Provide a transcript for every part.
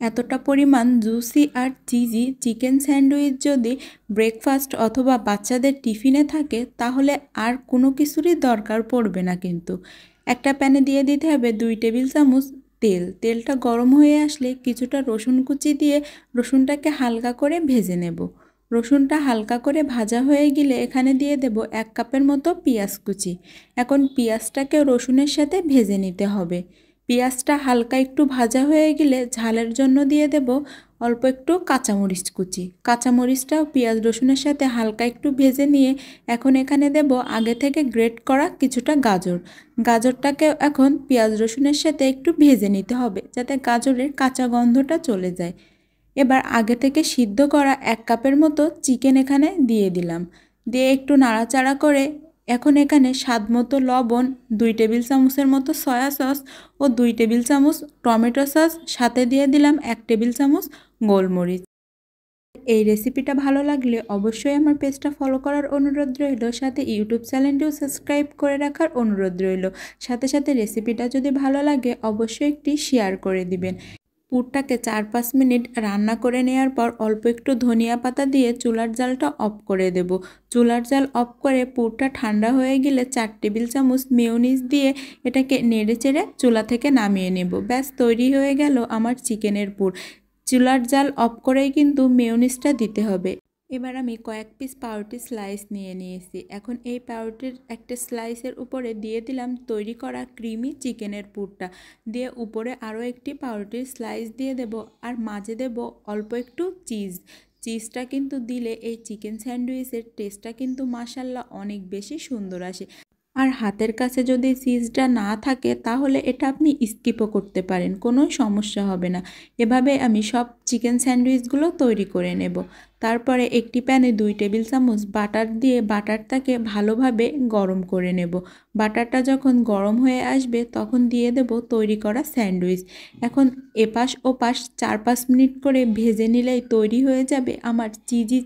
এতটা পরিমাণ জুসি আর cheesy chicken sandwich যদি ব্রেকফাস্ট অথবা বাচ্চাদের টিফিনে থাকে তাহলে আর কোনো কিছুরই দরকার পড়বে না। কিন্তু একটা প্যানে দিয়ে দিতে হবে 2 টেবিল চামচ তেল। তেলটা গরম হয়ে আসলে কিছুটা রসুন কুচি দিয়ে রসুনটাকে হালকা করে ভেজে নেব। রসুনটা হালকা করে ভাজা হয়ে গেলে এখানে দিয়ে দেব 1 কাপের মতো পেঁয়াজ কুচি। এখন পেঁয়াজটাকে রসুনের সাথে ভেজে নিতে হবে। পেঁয়াজটা হালকা একটু ভাজা হয়ে গেলে ঝালের জন্য দিয়ে দেব অল্প একটু কাঁচামরিচ কুচি। কাঁচামরিচটাও পেঁয়াজ রসুনের সাথে হালকা একটু ভেজে নিয়ে এখন এখানে দেব আগে থেকে গ্রেট করা কিছুটা গাজর। গাজরটাকে এখন পেঁয়াজ রসুনের সাথে একটু ভেজে নিতে হবে যাতে গাজরের কাঁচা গন্ধটা চলে যায়। এবার আগে থেকে সিদ্ধ করা 1 কাপের মতো চিকেন এখানে দিয়ে দিলাম। দিয়ে একটু নাড়াচাড়া করে এখন এখানে স্বাদ মতো লবণ, 2 টেবিল চামচের মতো সয়া সস ও 2 টেবিল চামচ টমেটো সস, সাথে দিয়ে দিলাম 1 টেবিল চামচ গোলমরিচ। এই রেসিপিটা ভালো লাগলে অবশ্যই আমার পেজটা ফলো করার অনুরোধ রইল, সাথে ইউটিউব চ্যানেলটিও সাবস্ক্রাইব করে রাখার অনুরোধ রইল। সাথে সাথে রেসিপিটা যদি ভালো লাগে অবশ্যই একটি শেয়ার করে দিবেন। পুরটাকে 4-5 মিনিট রান্না করে নেওয়ার পর অল্প একটু ধনিয়া পাতা দিয়ে চুলার জালটা অফ করে দেব। চুলার জাল অফ করে পুরটা ঠান্ডা হয়ে গেলে 4 টেবিল চামচ মেয়োনিজ দিয়ে এটাকে নেড়েচেড়ে চুলা থেকে নামিয়ে নেব। ব্যাস তৈরি হয়ে গেল আমার চিকেনের পুর। চুলার জাল অফ করেই কিন্তু মেয়োনিজটা দিতে হবে। এবার আমি কয়েক পিস পাউরুটি স্লাইস নিয়ে নিয়েছি। এখন এই পাউরুটির একটা স্লাইসের উপরে দিয়ে দিলাম তৈরি করা ক্রিমি চিকেনের পুরটা। দিয়ে উপরে আরও একটি পাউরুটির স্লাইস দিয়ে দেব আর মাঝে দেব অল্প একটু চিজ। চিজটা কিন্তু দিলে এই চিকেন স্যান্ডউইচের টেস্টটা কিন্তু মাশাআল্লাহ অনেক বেশি সুন্দর আসে। আর হাতের কাছে যদি চিজটা না থাকে তাহলে এটা আপনি স্কিপও করতে পারেন, কোনো সমস্যা হবে না। এভাবে আমি সব চিকেন স্যান্ডউইচগুলো তৈরি করে নেব। তারপরে একটি প্যানে 2 টেবিল চামচ বাটার দিয়ে বাটারটাকে ভালোভাবে গরম করে নেব। বাটারটা যখন গরম হয়ে আসবে তখন দিয়ে দেব তৈরি করা স্যান্ডউইচ। এখন এপাশ ওপাশ 4-5 মিনিট করে ভেজে নিলেই তৈরি হয়ে যাবে আমার চিজি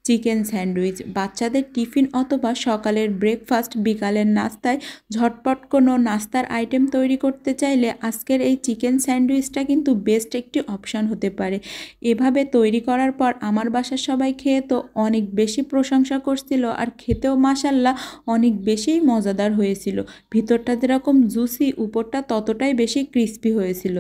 চিকেন স্যান্ডউইচ। বাচ্চাদের টিফিন অথবা সকালের ব্রেকফাস্ট, বিকালের নাস্তায় ঝটপট কোনো নাস্তার আইটেম তৈরি করতে চাইলে আজকের এই চিকেন স্যান্ডউইচটা কিন্তু বেস্ট একটি অপশান হতে পারে। এভাবে তৈরি করার পর আমার বাসার সবাই খেয়ে তো অনেক বেশি প্রশংসা করছিল আর খেতেও মাশাআল্লাহ অনেক বেশি মজাদার হয়েছিল। ভিতরটা যেরকম জুসি, উপরটা ততটাই বেশি ক্রিস্পি হয়েছিল।